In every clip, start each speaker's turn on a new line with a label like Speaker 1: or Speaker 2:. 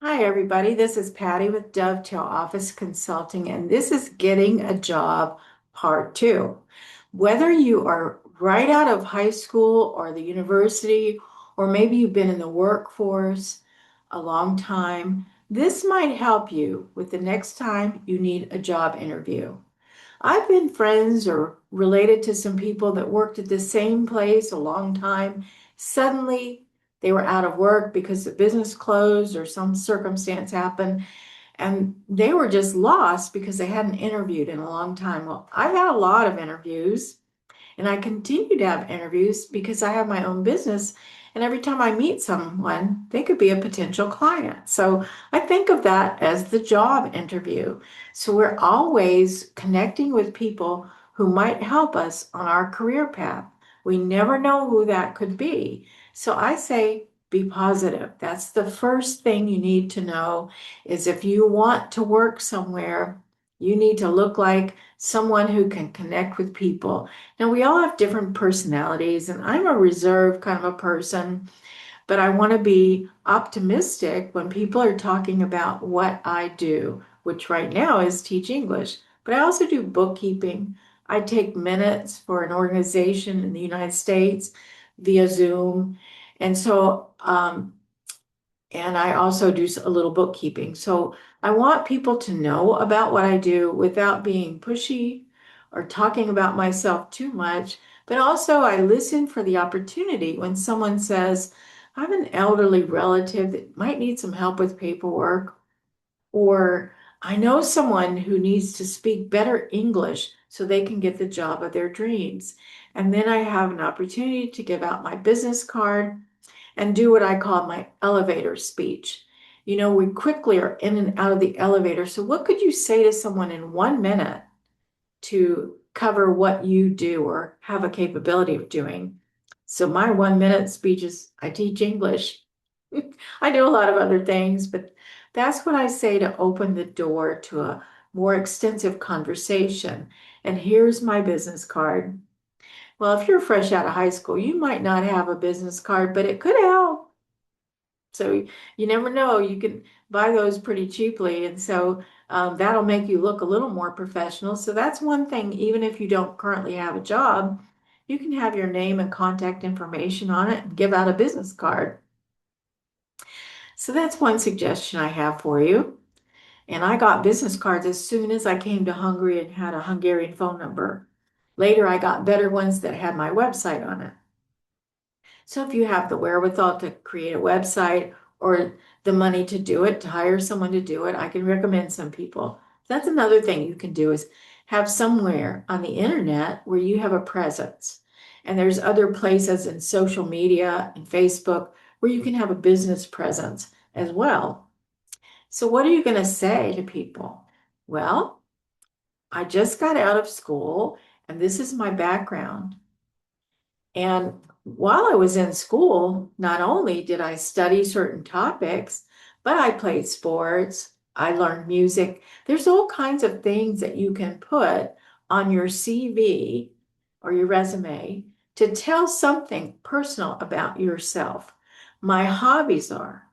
Speaker 1: Hi, everybody. This is Patty with Dovetail Office Consulting, and this is Getting a Job Part 2. Whether you are right out of high school or the university, or maybe you've been in the workforce a long time, this might help you with the next time you need a job interview. I've been friends or related to some people that worked at the same place a long time. Suddenly, they were out of work because the business closed or some circumstance happened, and they were just lost because they hadn't interviewed in a long time. Well, I've had a lot of interviews, and I continue to have interviews because I have my own business. And every time I meet someone, they could be a potential client. So I think of that as the job interview. So we're always connecting with people who might help us on our career path. We never know who that could be. So I say, be positive. That's the first thing you need to know is if you want to work somewhere, you need to look like someone who can connect with people. Now, we all have different personalities, and I'm a reserved kind of a person, but I want to be optimistic when people are talking about what I do, which right now is teach English. But I also do bookkeeping. I take minutes for an organization in the United States via Zoom. And and I also do a little bookkeeping. So I want people to know about what I do without being pushy or talking about myself too much. But also, I listen for the opportunity when someone says, I have an elderly relative that might need some help with paperwork, or I know someone who needs to speak better English so they can get the job of their dreams. And then I have an opportunity to give out my business card and do what I call my elevator speech. You know, we quickly are in and out of the elevator. So, what could you say to someone in 1 minute to cover what you do or have a capability of doing? So, my 1 minute speech is I teach English. I do a lot of other things, but that's what I say to open the door to a more extensive conversation. And here's my business card. Well, if you're fresh out of high school, you might not have a business card, but it could help. So you never know. You can buy those pretty cheaply. And so that'll make you look a little more professional. So that's one thing, even if you don't currently have a job, you can have your name and contact information on it and give out a business card. So that's one suggestion I have for you. And I got business cards as soon as I came to Hungary and had a Hungarian phone number. Later, I got better ones that had my website on it. So if you have the wherewithal to create a website or the money to do it, to hire someone to do it, I can recommend some people. That's another thing you can do is have somewhere on the internet where you have a presence. And there's other places in social media and Facebook where you can have a business presence as well. So what are you going to say to people? Well, I just got out of school and this is my background. And while I was in school, not only did I study certain topics, but I played sports, I learned music. There's all kinds of things that you can put on your CV or your resume to tell something personal about yourself. My hobbies are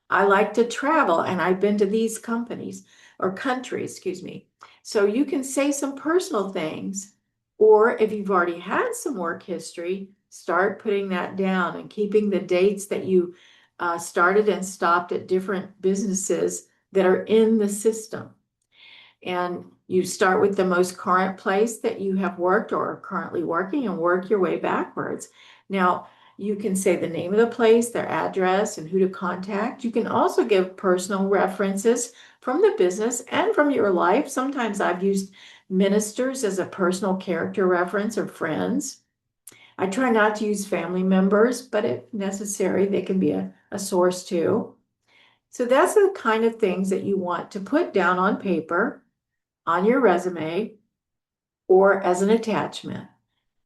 Speaker 1: I like to travel and I've been to these companies or countries, excuse me. So you can say some personal things, or if you've already had some work history, start putting that down and keeping the dates that you started and stopped at different businesses that are in the system. And you start with the most current place that you have worked or are currently working and work your way backwards. Now, you can say the name of the place, their address, and who to contact. You can also give personal references from the business and from your life. Sometimes I've used ministers as a personal character reference or friends. I try not to use family members, but if necessary, they can be a source too. So that's the kind of things that you want to put down on paper, on your resume, or as an attachment.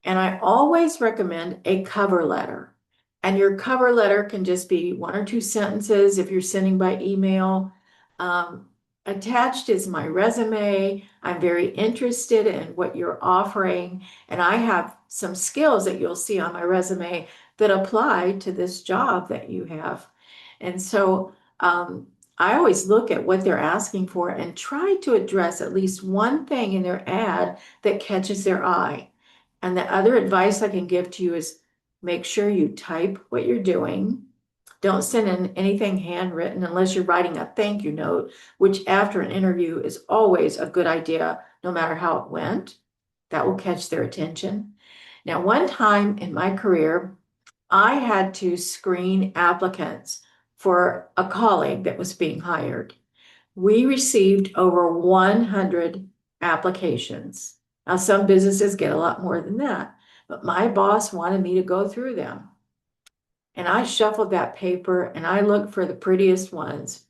Speaker 1: And I always recommend a cover letter. And your cover letter can just be one or two sentences if you're sending by email. Um, Attached is my resume. I'm very interested in what you're offering. And I have some skills that you'll see on my resume that apply to this job that you have. And so I always look at what they're asking for and try to address at least one thing in their ad that catches their eye. And the other advice I can give to you is make sure you type what you're doing. Don't send in anything handwritten unless you're writing a thank you note, which after an interview is always a good idea, no matter how it went. That will catch their attention. Now, one time in my career, I had to screen applicants for a colleague that was being hired. We received over 100 applications. Now, some businesses get a lot more than that, but my boss wanted me to go through them. And I shuffled that paper and I looked for the prettiest ones.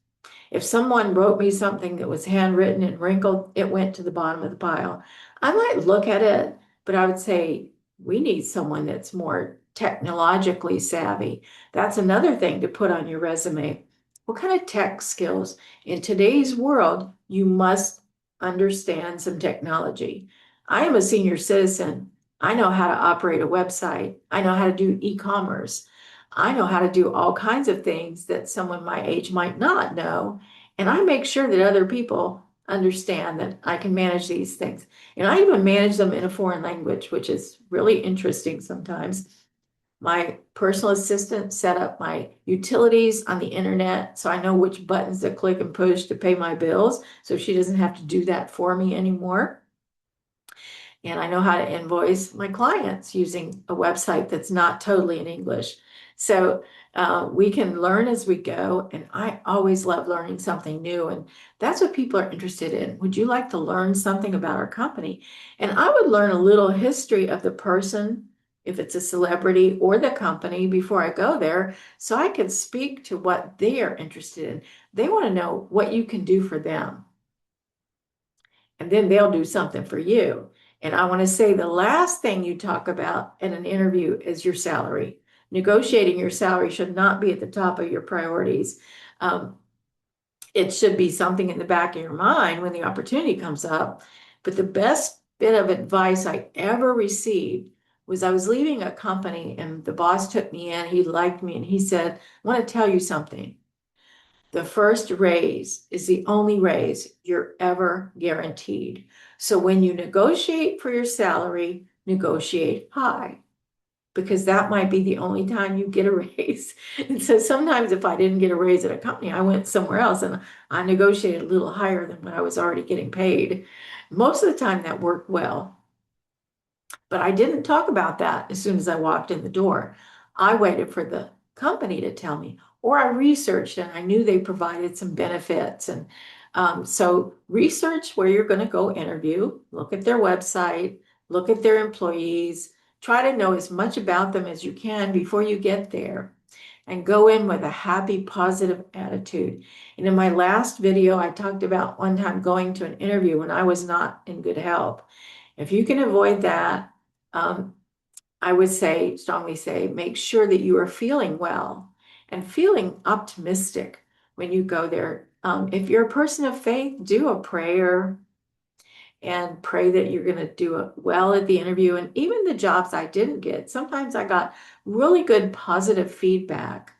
Speaker 1: If someone wrote me something that was handwritten and wrinkled, it went to the bottom of the pile. I might look at it, but I would say, we need someone that's more technologically savvy. That's another thing to put on your resume. What kind of tech skills? In today's world, you must understand some technology. I am a senior citizen. I know how to operate a website. I know how to do e-commerce. I know how to do all kinds of things that someone my age might not know. And I make sure that other people understand that I can manage these things. And I even manage them in a foreign language, which is really interesting sometimes. My personal assistant set up my utilities on the internet, so I know which buttons to click and push to pay my bills, so she doesn't have to do that for me anymore. And I know how to invoice my clients using a website that's not totally in English. So we can learn as we go. And I always love learning something new. And that's what people are interested in. Would you like to learn something about our company? And I would learn a little history of the person, if it's a celebrity, or the company before I go there, so I can speak to what they are interested in. They want to know what you can do for them, and then they'll do something for you. And I want to say the last thing you talk about in an interview is your salary. Negotiating your salary should not be at the top of your priorities. Um, it should be something in the back of your mind when the opportunity comes up. But the best bit of advice I ever received was I was leaving a company and the boss took me in. He liked me and he said, I want to tell you something. The first raise is the only raise you're ever guaranteed. So when you negotiate for your salary, negotiate high, because that might be the only time you get a raise. And so sometimes if I didn't get a raise at a company, I went somewhere else and I negotiated a little higher than what I was already getting paid. Most of the time that worked well. But I didn't talk about that as soon as I walked in the door. I waited for the company to tell me, or I researched and I knew they provided some benefits. And so research where you're going to go interview, look at their website, look at their employees, try to know as much about them as you can before you get there, and go in with a happy, positive attitude. And in my last video, I talked about one time going to an interview when I was not in good health. If you can avoid that, um, I would say, strongly say, make sure that you are feeling well and feeling optimistic when you go there. If you're a person of faith, do a prayer and pray that you're going to do well at the interview. And even the jobs I didn't get, sometimes I got really good positive feedback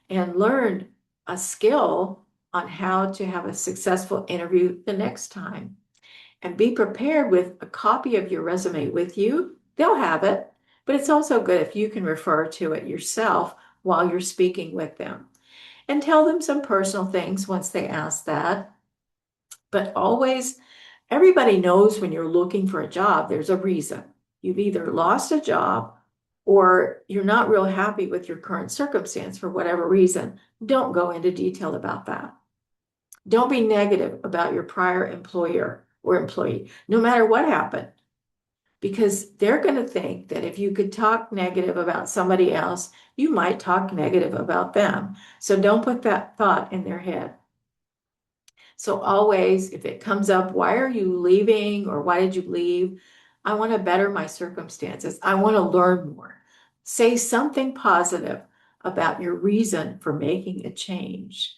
Speaker 1: and learned a skill on how to have a successful interview the next time. And be prepared with a copy of your resume with you. They'll have it, but it's also good if you can refer to it yourself while you're speaking with them. And tell them some personal things once they ask that. But always, everybody knows when you're looking for a job, there's a reason. You've either lost a job or you're not real happy with your current circumstance for whatever reason. Don't go into detail about that. Don't be negative about your prior employer or employee, no matter what happened, because they're going to think that if you could talk negative about somebody else, you might talk negative about them. So don't put that thought in their head. So always, if it comes up, why are you leaving or why did you leave? I want to better my circumstances. I want to learn more. Say something positive about your reason for making a change.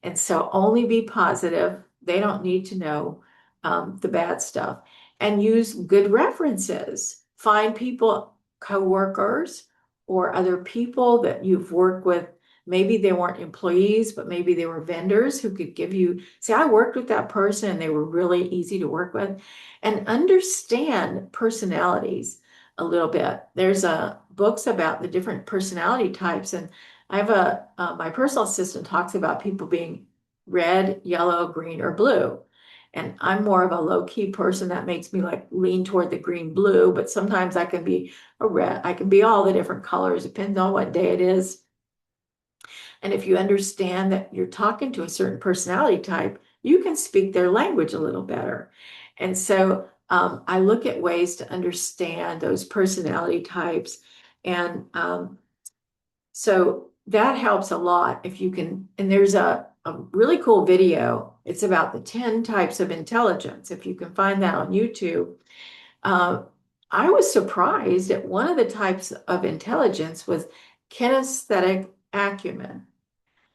Speaker 1: And so only be positive. They don't need to know the bad stuff. And use good references. Find people, coworkers, or other people that you've worked with Maybe they weren't employees, but maybe they were vendors who could give you, say, I worked with that person and they were really easy to work with, and understand personalities a little bit. There's books about the different personality types, and I have my personal assistant talks about people being red, yellow, green, or blue. And I'm more of a low key person that makes me like lean toward the green blue, but sometimes I can be a red. I can be all the different colors, depends on what day it is. And if you understand that you're talking to a certain personality type, you can speak their language a little better. And so I look at ways to understand those personality types. And so that helps a lot if you can. And there's a really cool video. It's about the 10 types of intelligence. If you can find that on YouTube. Uh, I was surprised at one of the types of intelligence was kinesthetic acumen.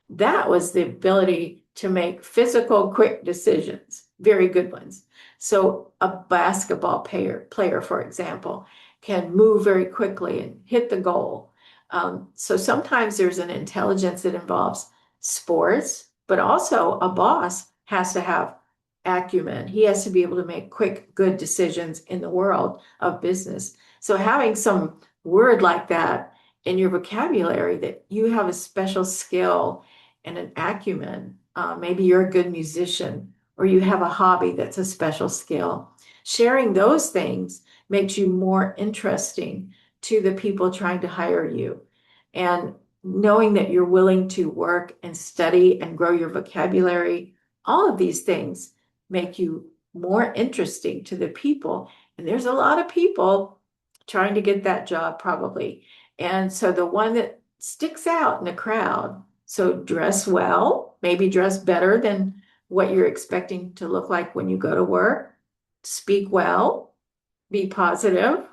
Speaker 1: That was the ability to make physical, quick decisions, very good ones. So a basketball player, for example, can move very quickly and hit the goal. So sometimes there's an intelligence that involves sports, but also a boss has to have acumen. He has to be able to make quick, good decisions in the world of business. So having some word like that in your vocabulary, that you have a special skill and an acumen. Maybe you're a good musician or you have a hobby that's a special skill. Sharing those things makes you more interesting to the people trying to hire you. And knowing that you're willing to work and study and grow your vocabulary, all of these things make you more interesting to the people. And there's a lot of people trying to get that job, probably. And so the one that sticks out in the crowd, so dress well, maybe dress better than what you're expecting to look like when you go to work. Speak well, be positive,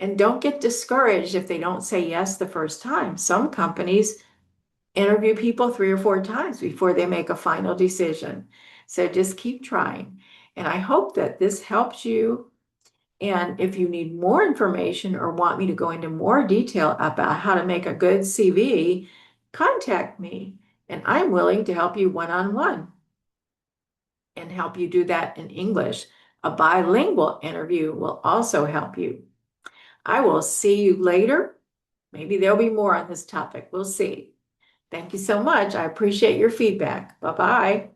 Speaker 1: and don't get discouraged if they don't say yes the first time. Some companies interview people 3 or 4 times before they make a final decision. So just keep trying. And I hope that this helps you. And if you need more information or want me to go into more detail about how to make a good CV, contact me. And I'm willing to help you one-on-one and help you do that in English. A bilingual interview will also help you. I will see you later. Maybe there'll be more on this topic. We'll see. Thank you so much. I appreciate your feedback. Bye-bye.